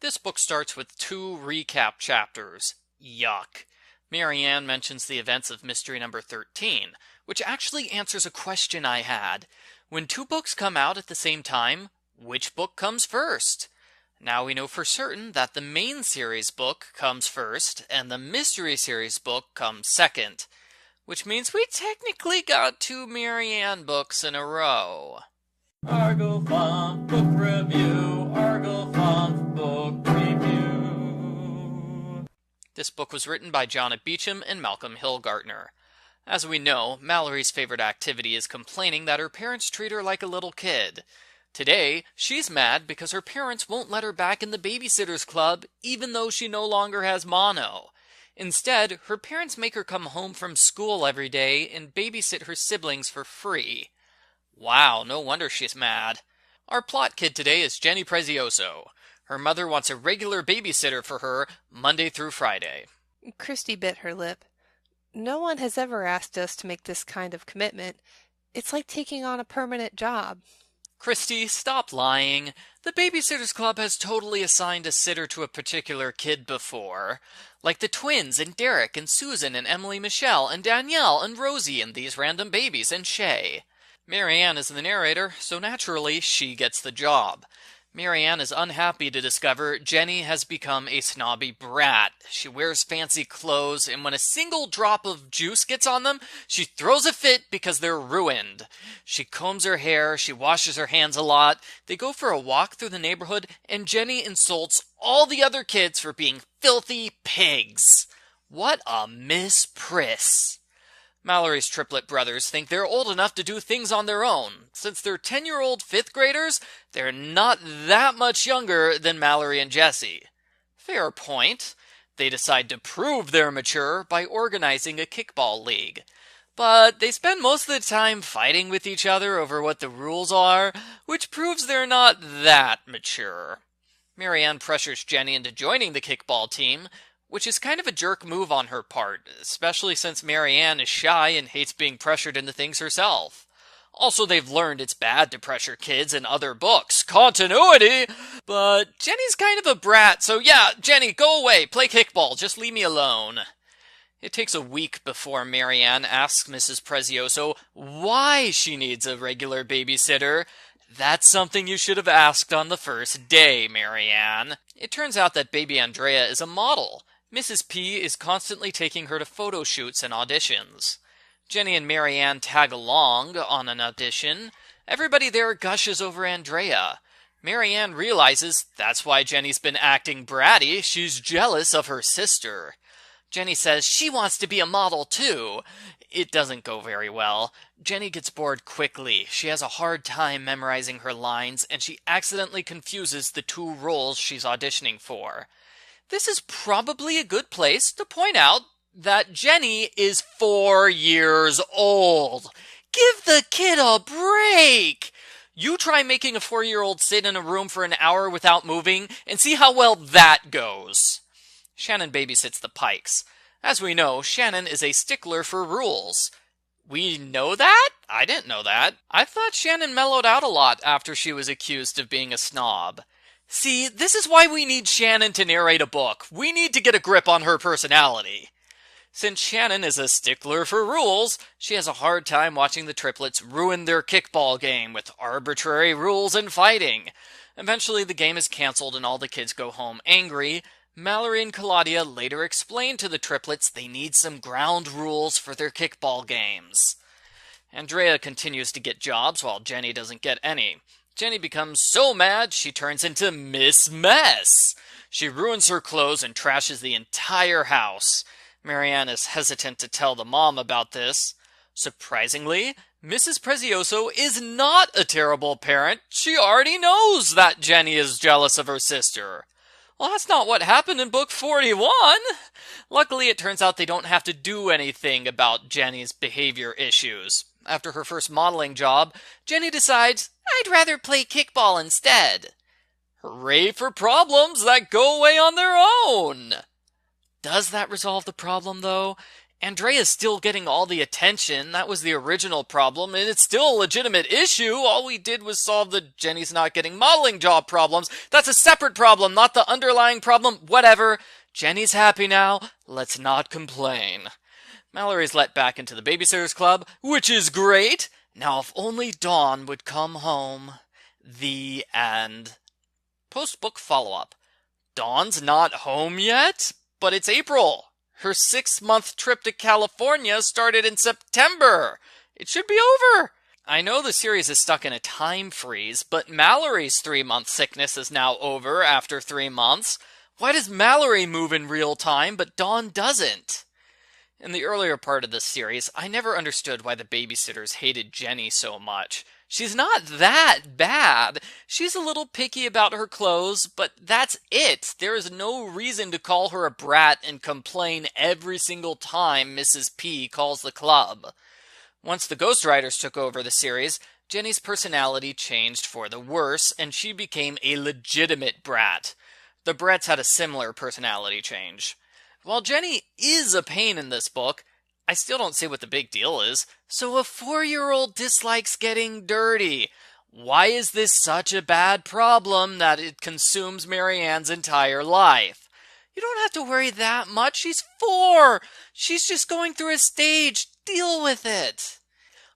This book starts with 2 recap chapters. Yuck. Marianne mentions the events of mystery number 13, which actually answers a question I had. When 2 books come out at the same time, which book comes first? Now we know for certain that the main series book comes first, and the mystery series book comes second, which means we technically got 2 Marianne books in a row. Argo Font Book Review, Argo Font Book Review. This book was written by Jonna Beecham and Malcolm Hillgartner. As we know, Mallory's favorite activity is complaining that her parents treat her like a little kid. Today, she's mad because her parents won't let her back in the babysitters club even though she no longer has mono. Instead, her parents make her come home from school every day and babysit her siblings for free. Wow, no wonder she's mad. Our plot kid today is Jenny Prezzioso. Her mother wants a regular babysitter for her Monday through Friday. Christy bit her lip. No one has ever asked us to make this kind of commitment. It's like taking on a permanent job. Christy, stop lying. The Babysitters Club has totally assigned a sitter to a particular kid before. Like the twins and Derek and Susan and Emily Michelle and Danielle and Rosie and these random babies and Shay. Marianne is the narrator, so naturally she gets the job. Marianne is unhappy to discover Jenny has become a snobby brat. She wears fancy clothes, and when a single drop of juice gets on them, she throws a fit because they're ruined. She combs her hair, she washes her hands a lot, they go for a walk through the neighborhood, and Jenny insults all the other kids for being filthy pigs. What a Miss Priss. Mallory's triplet brothers think they're old enough to do things on their own. Since they're 10-year-old 5th graders, they're not that much younger than Mallory and Jessie. Fair point. They decide to prove they're mature by organizing a kickball league. But they spend most of the time fighting with each other over what the rules are, which proves they're not that mature. Marianne pressures Jenny into joining the kickball team, which is kind of a jerk move on her part, especially since Marianne is shy and hates being pressured into things herself. Also, they've learned it's bad to pressure kids in other books. Continuity! But Jenny's kind of a brat, so yeah, Jenny, go away, play kickball, just leave me alone. It takes a week before Marianne asks Mrs. Prezzioso why she needs a regular babysitter. That's something you should have asked on the first day, Marianne. It turns out that baby Andrea is a model. Mrs. P is constantly taking her to photo shoots and auditions. Jenny and Marianne tag along on an audition. Everybody there gushes over Andrea. Marianne realizes that's why Jenny's been acting bratty. She's jealous of her sister. Jenny says she wants to be a model too. It doesn't go very well. Jenny gets bored quickly. She has a hard time memorizing her lines, and she accidentally confuses the 2 roles she's auditioning for. This is probably a good place to point out that Jenny is 4 years old. Give the kid a break! You try making a 4-year-old sit in a room for an hour without moving and see how well that goes. Shannon babysits the Pikes. As we know, Shannon is a stickler for rules. We know that? I didn't know that. I thought Shannon mellowed out a lot after she was accused of being a snob. See, this is why we need Shannon to narrate a book. We need to get a grip on her personality. Since Shannon is a stickler for rules, she has a hard time watching the triplets ruin their kickball game with arbitrary rules and fighting. Eventually, the game is canceled and all the kids go home angry. Mallory and Claudia later explain to the triplets they need some ground rules for their kickball games. Andrea continues to get jobs while Jenny doesn't get any. Jenny becomes so mad she turns into Miss Mess. She ruins her clothes and trashes the entire house. Marianne is hesitant to tell the mom about this. Surprisingly, Mrs. Prezzioso is not a terrible parent. She already knows that Jenny is jealous of her sister. Well, that's not what happened in book 41. Luckily, it turns out they don't have to do anything about Jenny's behavior issues. After her first modeling job, Jenny decides, I'd rather play kickball instead. Hooray for problems that go away on their own! Does that resolve the problem, though? Andrea's still getting all the attention. That was the original problem, and it's still a legitimate issue. All we did was solve the Jenny's not getting modeling job problems. That's a separate problem, not the underlying problem. Whatever. Jenny's happy now. Let's not complain. Mallory's let back into the Babysitters Club, which is great. Now if only Dawn would come home. The end. Post-book follow-up. Dawn's not home yet, but it's April. Her 6-month trip to California started in September. It should be over. I know the series is stuck in a time freeze, but Mallory's 3-month sickness is now over after 3 months. Why does Mallory move in real time, but Dawn doesn't? In the earlier part of this series, I never understood why the babysitters hated Jenny so much. She's not that bad. She's a little picky about her clothes, but that's it. There is no reason to call her a brat and complain every single time Mrs. P calls the club. Once the ghostwriters took over the series, Jenny's personality changed for the worse, and she became a legitimate brat. The brats had a similar personality change. While Jenny is a pain in this book, I still don't see what the big deal is. So a 4-year-old dislikes getting dirty. Why is this such a bad problem that it consumes Marianne's entire life? You don't have to worry that much. She's 4. She's just going through a stage. Deal with it.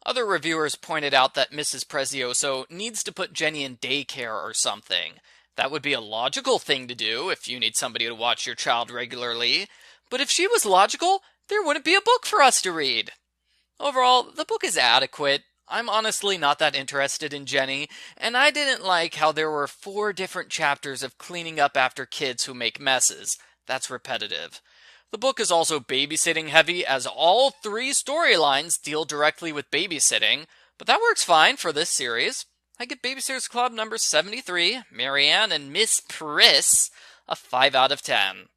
Other reviewers pointed out that Mrs. Prezzioso needs to put Jenny in daycare or something. That would be a logical thing to do if you need somebody to watch your child regularly. But if she was logical, there wouldn't be a book for us to read. Overall, the book is adequate. I'm honestly not that interested in Jenny, and I didn't like how there were 4 different chapters of cleaning up after kids who make messes. That's repetitive. The book is also babysitting heavy, as all 3 storylines deal directly with babysitting, but that works fine for this series. I give Babysitters Club number 73, Marianne and Miss Priss, a 5 out of 10.